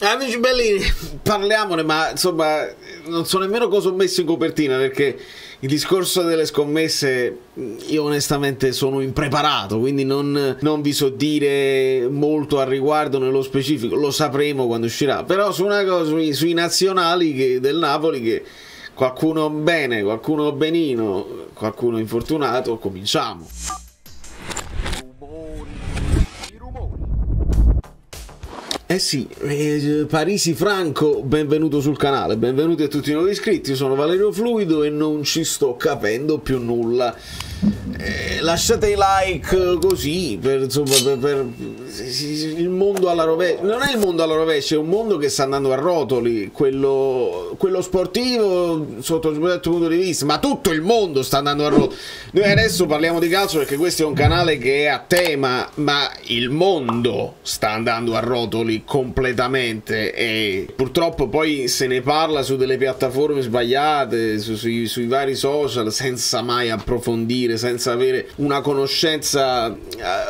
Amici belli, parliamone, ma insomma non so nemmeno cosa ho messo in copertina, perché il discorso delle scommesse io onestamente sono impreparato, quindi non vi so dire molto al riguardo nello specifico, lo sapremo quando uscirà. Però su una cosa, sui nazionali del Napoli, che qualcuno bene, qualcuno benino, qualcuno infortunato, cominciamo. Eh sì, Parisi Franco, benvenuto sul canale, benvenuti a tutti i nuovi iscritti, io sono Valerio Fluido e non ci sto capendo più nulla. Lasciate i like così, insomma, per il mondo alla rovescia. Non è il mondo alla rovescia, è un mondo che sta andando a rotoli, quello sportivo sotto un certo punto di vista, ma tutto il mondo sta andando a rotoli. Noi adesso parliamo di calcio perché questo è un canale che è a tema, ma il mondo sta andando a rotoli completamente e purtroppo poi se ne parla su delle piattaforme sbagliate, sui vari social, senza mai approfondire, senza avere una conoscenza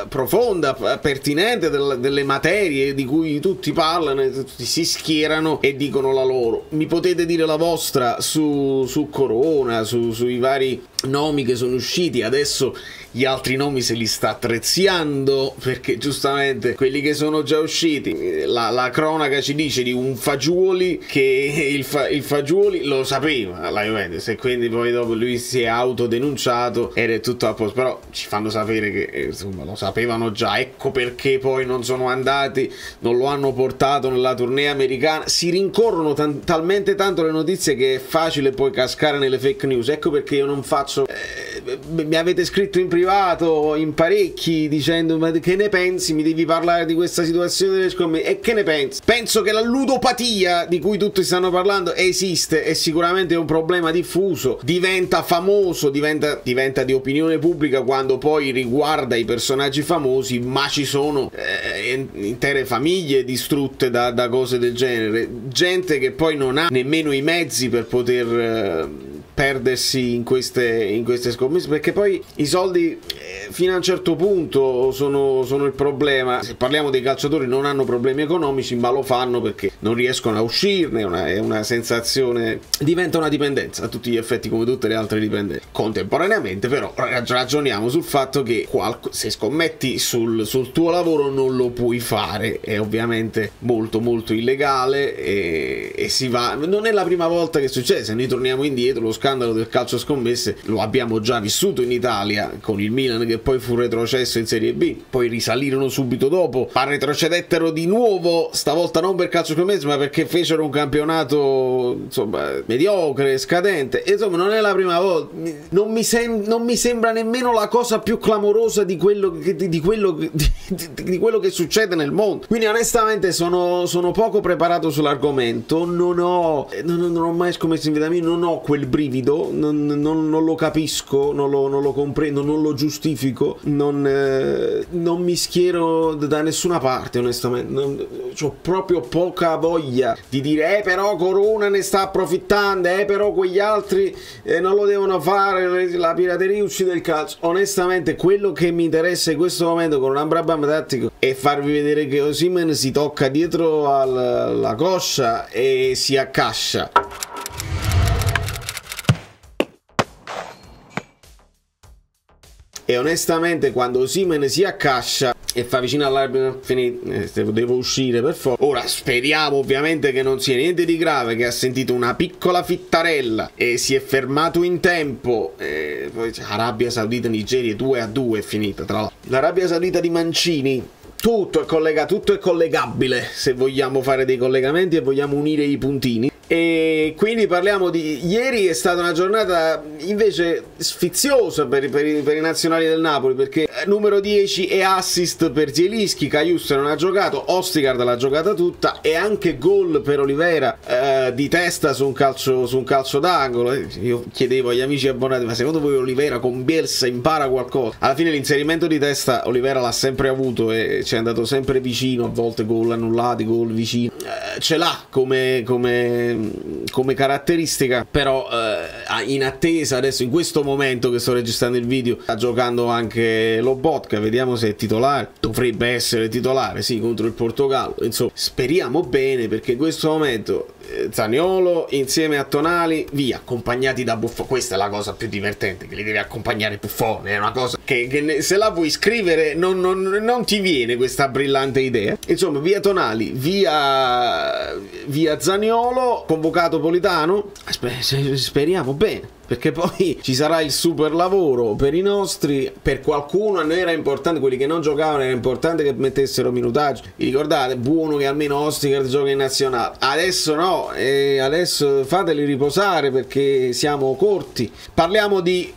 profonda, pertinente delle materie di cui tutti parlano, tutti si schierano e dicono la loro. Mi potete dire la vostra su Corona, sui vari nomi che sono usciti. Adesso gli altri nomi se li sta attrezzando, perché giustamente quelli che sono già usciti, la cronaca ci dice di un Fagioli che il Fagioli lo sapeva la Juventus e quindi poi dopo lui si è autodenunciato ed è tutto a posto. Però ci fanno sapere che insomma lo sapevano già, ecco perché poi non sono andati, non lo hanno portato nella tournée americana. Si rincorrono talmente tanto le notizie che è facile poi cascare nelle fake news. Ecco perché io non faccio mi avete scritto in privato in parecchi dicendo: ma che ne pensi, mi devi parlare di questa situazione delle scommesse. E che ne pensi? Penso che la ludopatia di cui tutti stanno parlando esiste, e sicuramente è un problema diffuso, diventa famoso, diventa di opinione pubblica quando poi riguarda i personaggi famosi, ma ci sono intere famiglie distrutte da cose del genere, gente che poi non ha nemmeno i mezzi per poter perdersi in queste scommesse, perché poi i soldi fino a un certo punto sono il problema. Se parliamo dei calciatori, non hanno problemi economici, ma lo fanno perché non riescono a uscirne. È una sensazione, diventa una dipendenza a tutti gli effetti, come tutte le altre dipendenze. Contemporaneamente però ragioniamo sul fatto che se scommetti sul tuo lavoro non lo puoi fare, è ovviamente molto molto illegale e si va. Non è la prima volta che succede. Se noi torniamo indietro, lo scandalo del calcio scommesse lo abbiamo già vissuto in Italia con il Milan, che poi fu retrocesso in Serie B, poi risalirono subito dopo, ma retrocedettero di nuovo, stavolta non per calcio scommesse ma perché fecero un campionato insomma mediocre, scadente. Insomma non è la prima volta, non mi sembra nemmeno la cosa più clamorosa di quello che succede nel mondo. Quindi onestamente sono poco preparato sull'argomento, non ho mai scommesso in vita mia, non ho quel brivido, non lo capisco, non lo comprendo, non lo giustifico, non mi schiero da nessuna parte onestamente. Ho proprio poca voglia di dire però Corona ne sta approfittando, però quegli altri non lo devono fare, la pirateria uccide il calcio. Onestamente quello che mi interessa in questo momento con un Ambrabam tattico è farvi vedere che Osimhen si tocca dietro alla coscia e si accascia. E onestamente quando Osimhen si accascia e fa vicino all'arbitro, devo uscire per forza. Ora speriamo ovviamente che non sia niente di grave, che ha sentito una piccola fittarella e si è fermato in tempo. Poi Arabia Saudita Nigeria 2-2 è finita. Tra l'altro l'Arabia Saudita di Mancini, tutto è collegabile se vogliamo fare dei collegamenti e vogliamo unire i puntini. E quindi parliamo di ieri. È stata una giornata invece sfiziosa per i nazionali del Napoli, perché numero 10 e assist per Zielinski, Cajuste non ha giocato, Ostigard l'ha giocata tutta, e anche gol per Olivera di testa su un calcio d'angolo. Io chiedevo agli amici abbonati: ma secondo voi Olivera con Bielsa impara qualcosa? Alla fine l'inserimento di testa Olivera l'ha sempre avuto e ci è andato sempre vicino, a volte gol annullati, gol vicino, ce l'ha come come caratteristica, però in attesa adesso, in questo momento che sto registrando il video, sta giocando anche Lobotka, vediamo se è titolare, dovrebbe essere titolare, sì, contro il Portogallo, insomma speriamo bene, perché in questo momento Zaniolo insieme a Tonali, via, accompagnati da Buffon. Questa è la cosa più divertente, che li deve accompagnare Buffon, è una cosa che se la vuoi scrivere non ti viene questa brillante idea. Insomma, via Tonali, via Zaniolo, convocato Politano, speriamo bene, perché poi ci sarà il super lavoro per i nostri. Per qualcuno a noi era importante, quelli che non giocavano era importante che mettessero minutaggio, vi ricordate? Buono che almeno Osterwolde gioca in nazionale, adesso no, adesso fateli riposare perché siamo corti. Parliamo di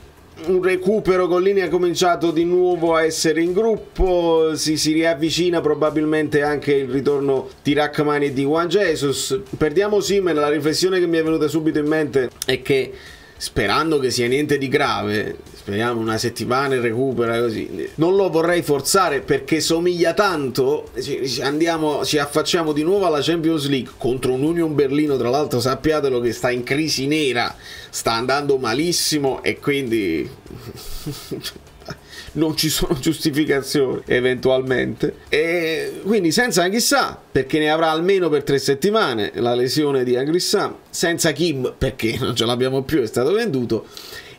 un recupero. Collini ha cominciato di nuovo a essere in gruppo, si riavvicina probabilmente anche il ritorno di Rachmani e di Juan Jesus. Perdiamo Osimhen. La riflessione che mi è venuta subito in mente è che, sperando che sia niente di grave, speriamo una settimana e recupera, così non lo vorrei forzare, perché somiglia tanto, ci affacciamo di nuovo alla Champions League contro un Union Berlino, tra l'altro sappiatelo che sta in crisi nera, sta andando malissimo, e quindi non ci sono giustificazioni eventualmente, e quindi senza chissà, perché ne avrà almeno per 3 settimane la lesione di Angrissam, senza Kim perché non ce l'abbiamo più, è stato venduto,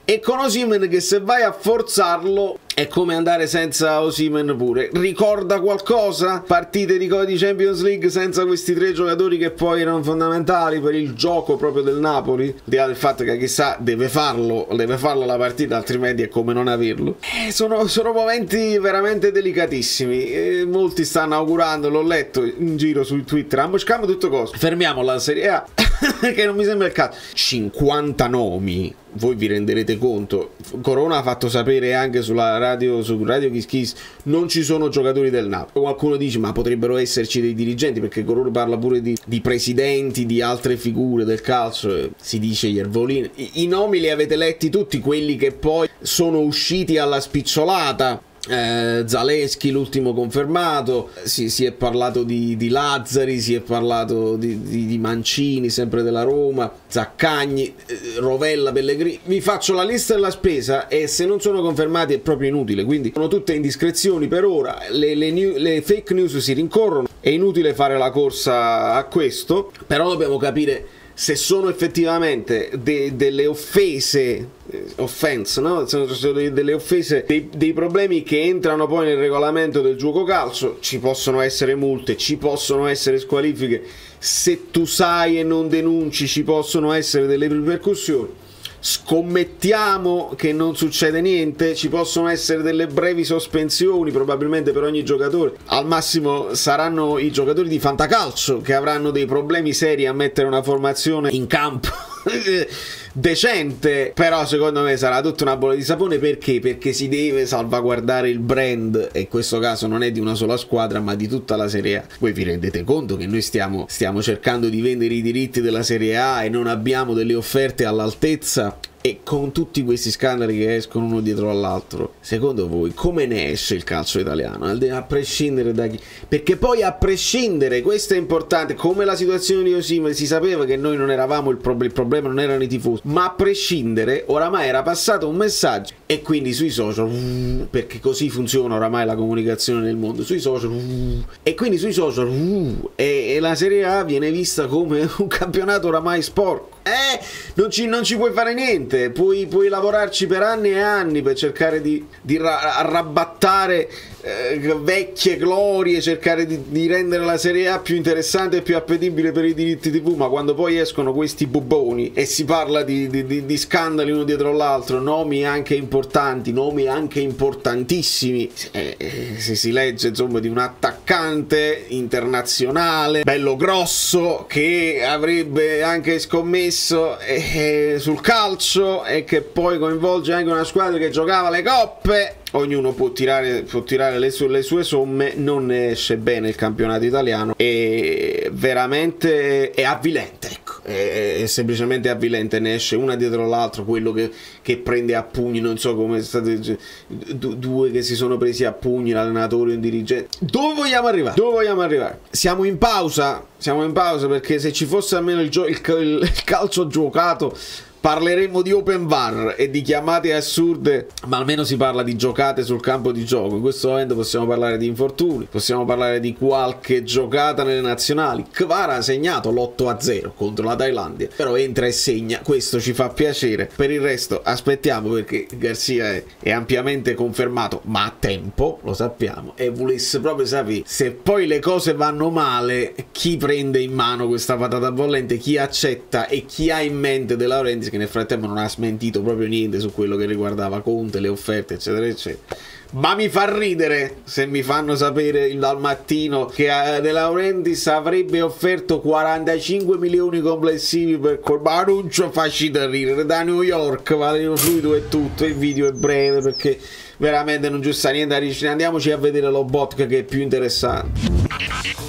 e con Osimhen che se vai a forzarlo è come andare senza Osimhen pure. Ricorda qualcosa? Partite di Champions League senza questi 3 giocatori che poi erano fondamentali per il gioco proprio del Napoli, al di là del fatto che chissà deve farlo la partita, altrimenti è come non averlo. Sono momenti veramente delicatissimi, molti stanno augurando, l'ho letto in giro su Twitter, amboscamo tutto cosa, fermiamo la Serie A che non mi sembra il caso. 50 nomi, voi vi renderete conto. Corona ha fatto sapere anche sulla radio, su Radio Kiss Kiss, non ci sono giocatori del Napoli. Qualcuno dice ma potrebbero esserci dei dirigenti, perché Corona parla pure di presidenti, di altre figure del calcio, si dice Iervolino. I nomi li avete letti tutti, quelli che poi sono usciti alla spicciolata. Zaleschi l'ultimo confermato, si è parlato di Lazzari, si è parlato di Mancini sempre della Roma, Zaccagni, Rovella, Pellegrini. Vi faccio la lista della spesa e se non sono confermati è proprio inutile, quindi sono tutte indiscrezioni per ora, le fake news si rincorrono, è inutile fare la corsa a questo, però dobbiamo capire se sono effettivamente delle offese, no? Sono delle offese, dei problemi che entrano poi nel regolamento del gioco calcio. Ci possono essere multe, ci possono essere squalifiche, se tu sai e non denunci ci possono essere delle ripercussioni. Scommettiamo che non succede niente, ci possono essere delle brevi sospensioni probabilmente per ogni giocatore, al massimo saranno i giocatori di fantacalcio che avranno dei problemi seri a mettere una formazione in campo decente, però secondo me sarà tutta una bolla di sapone. Perché? Perché si deve salvaguardare il brand, e in questo caso non è di una sola squadra ma di tutta la Serie A. Voi vi rendete conto che noi stiamo cercando di vendere i diritti della Serie A e non abbiamo delle offerte all'altezza? E con tutti questi scandali che escono uno dietro all'altro, secondo voi come ne esce il calcio italiano? A prescindere da chi, perché poi a prescindere, questo è importante, come la situazione di Osimhen, si sapeva che noi non eravamo il problema non erano i tifosi, ma a prescindere oramai era passato un messaggio, e quindi sui social, perché così funziona oramai la comunicazione nel mondo, sui social, e quindi sui social, e la Serie A viene vista come un campionato oramai sporco. Non ci puoi fare niente, puoi lavorarci per anni e anni per cercare di arrabattare vecchie glorie, cercare di rendere la Serie A più interessante e più appetibile per i diritti TV, ma quando poi escono questi bubboni e si parla di scandali uno dietro l'altro, nomi anche importanti, nomi anche importantissimi, se si legge insomma di un attaccante internazionale bello grosso che avrebbe anche scommesso sul calcio e che poi coinvolge anche una squadra che giocava le coppe, ognuno può tirare le sue somme, non ne esce bene il campionato italiano, e veramente è avvilente, ecco. è semplicemente avvilente, ne esce una dietro l'altro, quello che prende a pugni, non so come state due che si sono presi a pugni, l'allenatore e un dirigente. Dove vogliamo arrivare? Dove vogliamo arrivare? Siamo in pausa perché se ci fosse almeno il calcio giocato parleremo di open VAR e di chiamate assurde, ma almeno si parla di giocate sul campo di gioco. In questo momento possiamo parlare di infortuni, possiamo parlare di qualche giocata nelle nazionali. Kvara ha segnato l'8-0 contro la Thailandia, però entra e segna, questo ci fa piacere. Per il resto aspettiamo, perché Garcia è ampiamente confermato, ma a tempo, lo sappiamo, e volesse proprio sapere se poi le cose vanno male chi prende in mano questa patata bollente, chi accetta e chi ha in mente De Laurentiis, che nel frattempo non ha smentito proprio niente su quello che riguardava Conte, le offerte eccetera eccetera. Ma mi fa ridere se mi fanno sapere dal mattino che De Laurentiis avrebbe offerto 45 milioni complessivi per ma non ci facci da ridere, da New York, Valerio Fluido e tutto. Il video è breve perché veramente non ci sta niente da riciclare. Andiamoci a vedere Lobotka, che è più interessante.